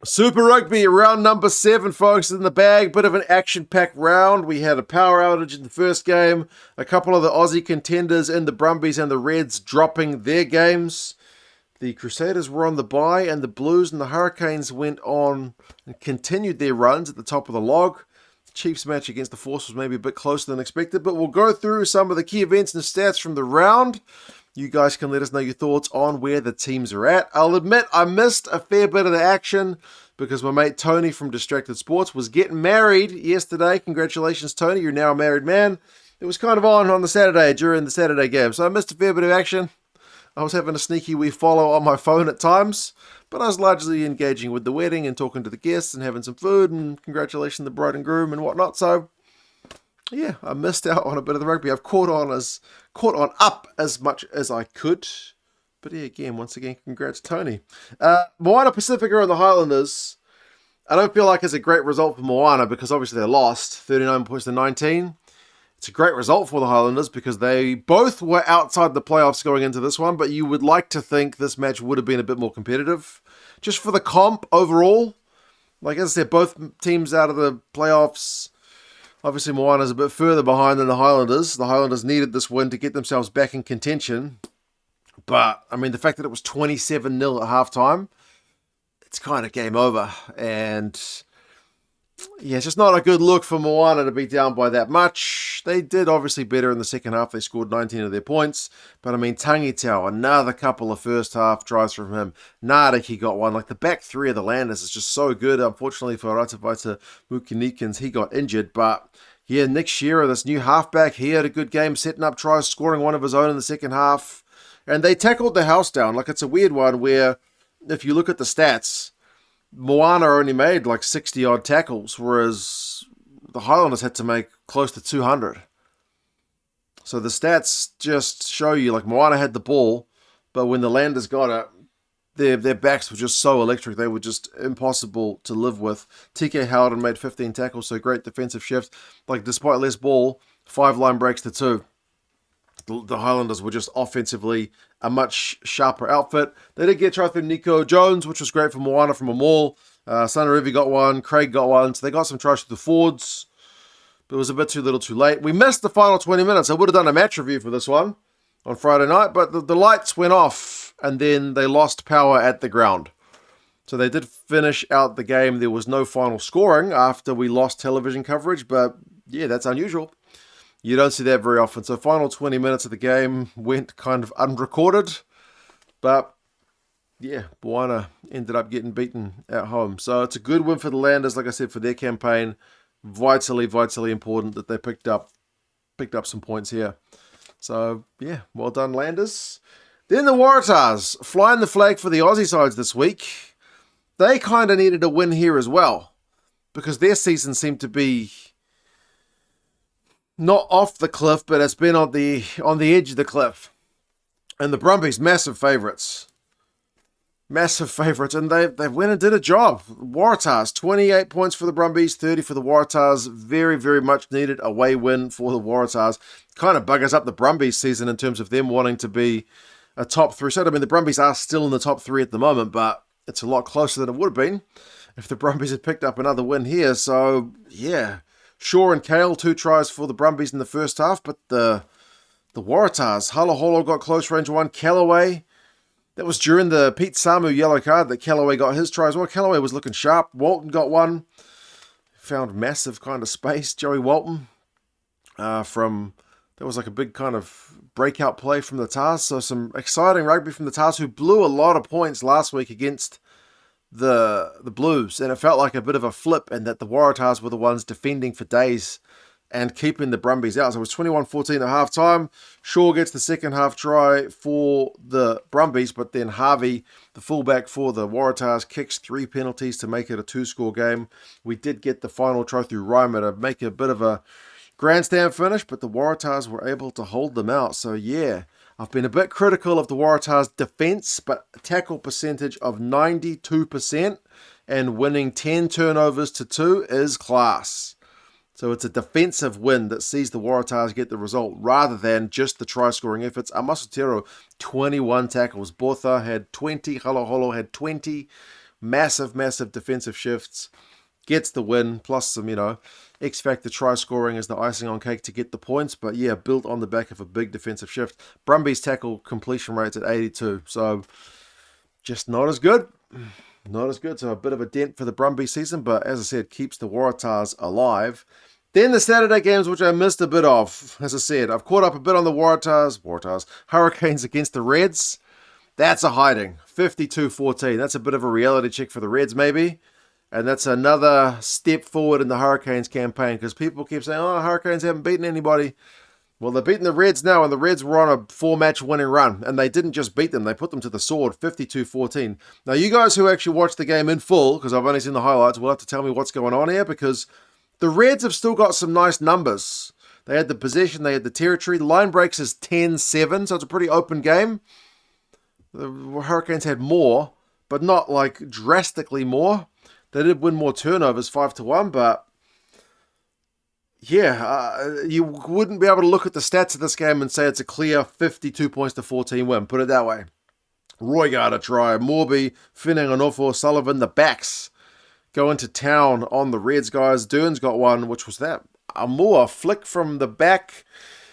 Super Rugby, round number 7, folks, in the bag. Bit of an action-packed round. We had a power outage in the first game. A couple of the Aussie contenders in the Brumbies and the Reds dropping their games. The Crusaders were on the bye, and the Blues and the Hurricanes went on and continued their runs at the top of the log. The Chiefs match against the Force was maybe a bit closer than expected, but we'll go through some of the key events and stats from the round. You guys can let us know your thoughts on where the teams are at. I'll admit I missed a fair bit of the action because my mate Tony from Distracted Sports was getting married yesterday. Congratulations, Tony. You're now a married man. It was kind of on the Saturday during the Saturday game, so I missed a fair bit of action. I was having a sneaky wee follow on my phone at times, but I was largely engaging with the wedding and talking to the guests and having some food and congratulations to the bride and groom and whatnot. So yeah, I missed out on a bit of the rugby. I've caught on up as much as I could. But yeah, once again, congrats, Tony. Moana, Pasifika and the Highlanders. I don't feel like it's a great result for Moana because obviously they lost 39 points to 19. It's a great result for the Highlanders because they both were outside the playoffs going into this one, but you would like to think this match would have been a bit more competitive. Just for the comp overall, like as I said, both teams out of the playoffs. Obviously, Moana's a bit further behind than the Highlanders. The Highlanders needed this win to get themselves back in contention. But, I mean, the fact that it was 27-0 at halftime, it's kind of game over. And, yeah, it's just not a good look for Moana to be down by that much. They did obviously better in the second half. They scored 19 of their points. But, I mean, Tangitau, another couple of first half tries from him. Nāriki got one. Like, the back three of the Landers is just so good. Unfortunately for Ratavaita Mukinikins, he got injured. But, yeah, Nick Shearer, this new halfback, he had a good game, setting up tries, scoring one of his own in the second half. And they tackled the house down. Like, it's a weird one where, if you look at the stats, Moana only made like 60-odd tackles, whereas the Highlanders had to make close to 200. So the stats just show you, like, Moana had the ball, but when the Landers got it, their backs were just so electric. They were just impossible to live with. TK Howden made 15 tackles, so great defensive shift. Like, despite less ball, 5 line breaks to 2. The Highlanders were just offensively a much sharper outfit. They did get a try from Nico Jones, which was great for Moana from a maul. Sanarivi got one. Craig got one. So they got some tries through the forwards. But it was a bit too little too late. We missed the final 20 minutes. I would have done a match review for this one on Friday night. But the lights went off. And then they lost power at the ground. So they did finish out the game. There was no final scoring after we lost television coverage. But yeah, that's unusual. You don't see that very often. So final 20 minutes of the game went kind of unrecorded. But, yeah, Moana ended up getting beaten at home. So it's a good win for the Landers, like I said, for their campaign. Vitally important that they picked up some points here. So, yeah, well done, Landers. Then the Waratahs, flying the flag for the Aussie sides this week. They kind of needed a win here as well. Because their season seemed to be not off the cliff, but it's been on the edge of the cliff. And the Brumbies, massive favourites. And they went and did a job. Waratahs, 28 points for the Brumbies, 30 for the Waratahs. Very, very much needed away win for the Waratahs. Kind of buggers up the Brumbies season in terms of them wanting to be a top 3 side. I mean, the Brumbies are still in the top 3 at the moment, but it's a lot closer than it would have been if the Brumbies had picked up another win here. So, yeah. Shaw and Kale, 2 tries for the Brumbies in the first half, but the Waratahs, Holo got close range 1. Callaway, that was during the Pete Samu yellow card that Callaway got his tries. Well, Callaway was looking sharp. Walton got one. Found massive kind of space. Joey Walton that was like a big kind of breakout play from the Tars. So some exciting rugby from the Tars, who blew a lot of points last week against the Blues, and it felt like a bit of a flip, and that the Waratahs were the ones defending for days and keeping the Brumbies out. So it was 21-14 at half-time. Shaw gets the second half try for the Brumbies, but then Harvey, the fullback for the Waratahs, kicks 3 penalties to make it a 2-score game. We did get the final try through Reimer to make it a bit of a grandstand finish, but the Waratahs were able to hold them out. So yeah, I've been a bit critical of the Waratahs' defense, but a tackle percentage of 92% and winning 10 turnovers to 2 is class. So it's a defensive win that sees the Waratahs get the result rather than just the try-scoring efforts. Amasotero, 21 tackles. Botha had 20. Holo had 20. Massive, massive defensive shifts. Gets the win, plus some, X-Factor try scoring is the icing on cake to get the points. But yeah, built on the back of a big defensive shift. Brumbies tackle completion rates at 82. So just not as good. Not as good. So a bit of a dent for the Brumbies season. But as I said, keeps the Waratahs alive. Then the Saturday games, which I missed a bit of. As I said, I've caught up a bit on the Waratahs. Hurricanes against the Reds. That's a hiding. 52-14. That's a bit of a reality check for the Reds, maybe. And that's another step forward in the Hurricanes campaign, because people keep saying, oh, Hurricanes haven't beaten anybody. Well, they're beating the Reds now, and the Reds were on a 4-match winning run. And they didn't just beat them, they put them to the sword, 52-14. Now, you guys who actually watched the game in full, because I've only seen the highlights, will have to tell me what's going on here, because the Reds have still got some nice numbers. They had the possession, they had the territory. The line breaks is 10-7, so it's a pretty open game. The Hurricanes had more, but not like drastically more. They did win more turnovers, 5-1, but yeah, you wouldn't be able to look at the stats of this game and say it's a clear 52-14 win. Put it that way. Roy got a try. Morby, Finang, Sullivan, the backs go into town on the Reds, guys. Dern's got one, which was that. A more flick from the back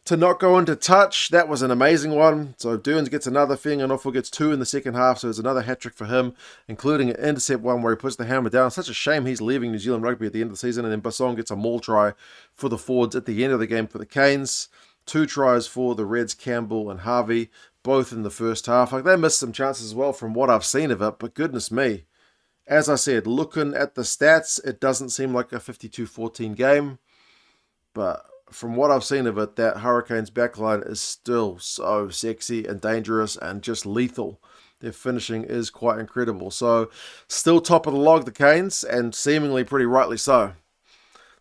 to not go into touch. That was an amazing one. So Derns gets another thing, and Offal gets 2 in the second half. So there's another hat-trick for him, including an intercept one where he puts the hammer down. Such a shame he's leaving New Zealand rugby at the end of the season. And then Basong gets a maul try for the Fords at the end of the game for the Canes. 2 tries for the Reds, Campbell and Harvey, both in the first half. Like, they missed some chances as well from what I've seen of it, but goodness me. As I said, looking at the stats, it doesn't seem like a 52-14 game, but from what I've seen of it, that Hurricanes backline is still so sexy and dangerous and just lethal. Their finishing is quite incredible. So, still top of the log, the Canes, and seemingly pretty rightly so.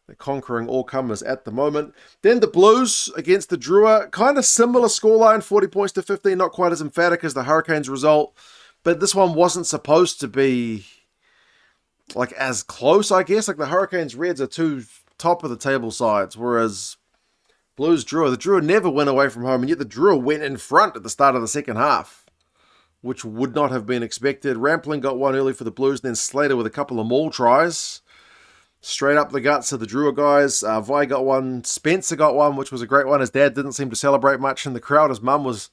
They're conquering all comers at the moment. Then the Blues against the Drua. Kind of similar scoreline, 40-15. Not quite as emphatic as the Hurricanes result. But this one wasn't supposed to be like as close, I guess. Like the Hurricanes Reds are 2 top of the table sides, whereas Blues Drua, the Drua never went away from home, and yet the Drua went in front at the start of the second half, which would not have been expected. Rampling got one early for the Blues, and then Slater with a couple of maul tries. Straight up the guts of the Drua guys. Vi got one, Spencer got one, which was a great one. His dad didn't seem to celebrate much in the crowd. His mum was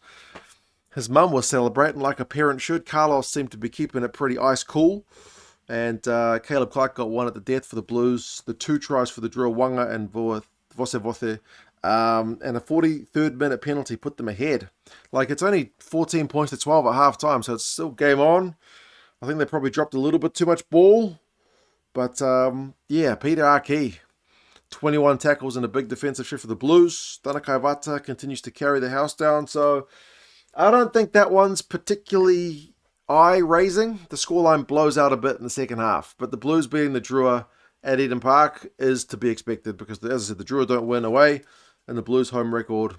celebrating like a parent should. Carlos seemed to be keeping it pretty ice cool. And Caleb Clark got one at the death for the Blues. The 2 tries for the Drua, Wanga and Vosevothe. And a 43rd minute penalty put them ahead. Like, it's only 14 points to 12 at half time, so it's still game on. I think they probably dropped a little bit too much ball. But, yeah, Peter Aki, 21 tackles and a big defensive shift for the Blues. Tanaka Iwata continues to carry the house down. So, I don't think that one's particularly eye-raising. The scoreline blows out a bit in the second half. But the Blues beating the Drua at Eden Park is to be expected because, as I said, the Drua don't win away. And the Blues' home record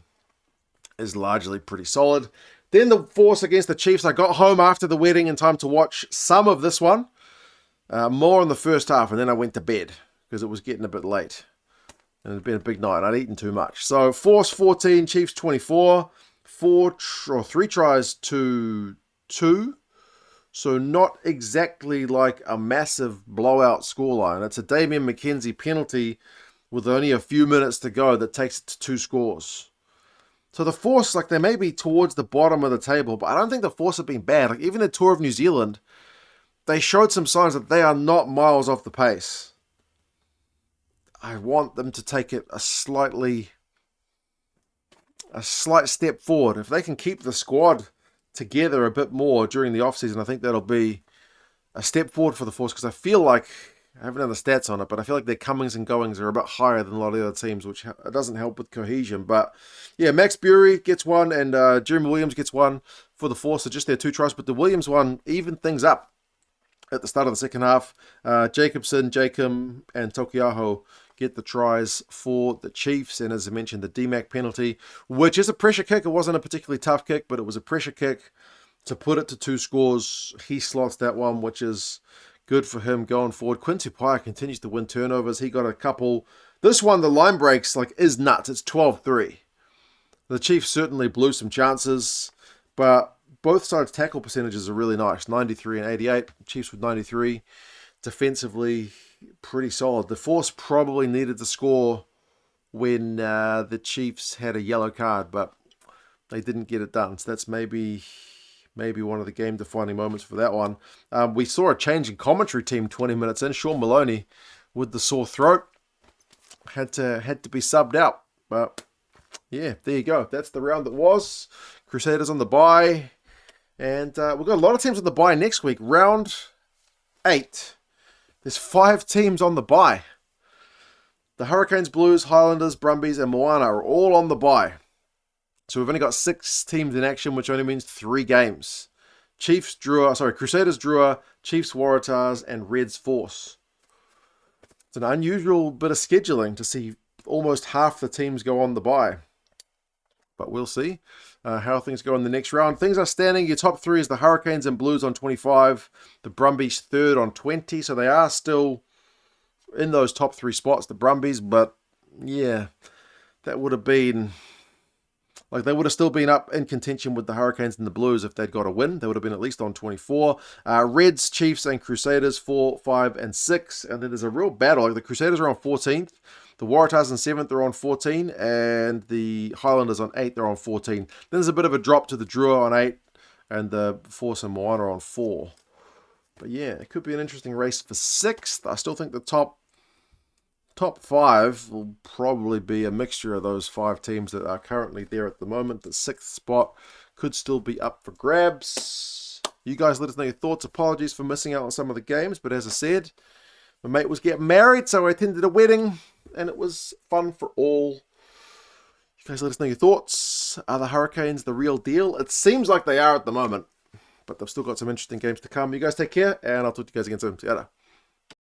is largely pretty solid. Then the Force against the Chiefs. I got home after the wedding in time to watch some of this one. More in the first half, and then I went to bed because it was getting a bit late. And it had been a big night. I'd eaten too much. So, Force 14, Chiefs 24. 3 tries to 2. So, not exactly like a massive blowout scoreline. It's a Damian McKenzie penalty with only a few minutes to go that takes it to 2 scores. So the Force, like, they may be towards the bottom of the table, but I don't think the Force have been bad. Like, even the tour of New Zealand, they showed some signs that they are not miles off the pace. I want them to take it a slight step forward. If they can keep the squad together a bit more during the offseason, I think that'll be a step forward for the Force, because I feel like, I haven't done the stats on it, but I feel like their comings and goings are a bit higher than a lot of the other teams, which doesn't help with cohesion. But yeah, Max Bury gets one, and Jeremy Williams gets one for the Force. So just their 2 tries, but the Williams one evened things up at the start of the second half. Jacobson, Jacob, and Tokiaho get the tries for the Chiefs. And as I mentioned, the DMAC penalty, which is a pressure kick. It wasn't a particularly tough kick, but it was a pressure kick to put it to 2 scores. He slots that one, which is good for him going forward. Quincy Pye continues to win turnovers. He got a couple. This one, the line breaks, like, is nuts. It's 12-3. The Chiefs certainly blew some chances, but both sides' tackle percentages are really nice. 93 and 88. Chiefs with 93. Defensively, pretty solid. The Force probably needed to score when the Chiefs had a yellow card, but they didn't get it done. So that's maybe one of the game-defining moments for that one. We saw a change in commentary team 20 minutes in. Sean Maloney, with the sore throat, had to be subbed out. But yeah, there you go. That's the round that was. Crusaders on the bye. And we've got a lot of teams on the bye next week. Round 8. There's 5 teams on the bye. The Hurricanes, Blues, Highlanders, Brumbies, and Moana are all on the bye. So we've only got 6 teams in action, which only means 3 games. Crusaders, Drua, Chiefs, Waratahs, and Reds, Force. It's an unusual bit of scheduling to see almost half the teams go on the bye. But we'll see how things go in the next round. Things are standing. Your top 3 is the Hurricanes and Blues on 25. The Brumbies 3rd on 20. So they are still in those top 3 spots, the Brumbies. But yeah, that would have been... Like, they would have still been up in contention with the Hurricanes and the Blues if they'd got a win. They would have been at least on 24. Reds, Chiefs, and Crusaders, 4, 5, and 6. And then there's a real battle. Like, the Crusaders are on 14th. The Waratahs in 7th are on 14. And the Highlanders on 8th are on 14. Then there's a bit of a drop to the Drua on 8. And the Force and Moana on 4. But yeah, it could be an interesting race for 6th. I still think the top 5 will probably be a mixture of those 5 teams that are currently there at the moment. The 6th spot could still be up for grabs. You guys let us know your thoughts. Apologies for missing out on some of the games, but as I said, my mate was getting married, so I attended a wedding, and it was fun for all. You guys let us know your thoughts. Are the Hurricanes the real deal? It seems like they are at the moment, but they've still got some interesting games to come. You guys take care, and I'll talk to you guys again soon. See you later.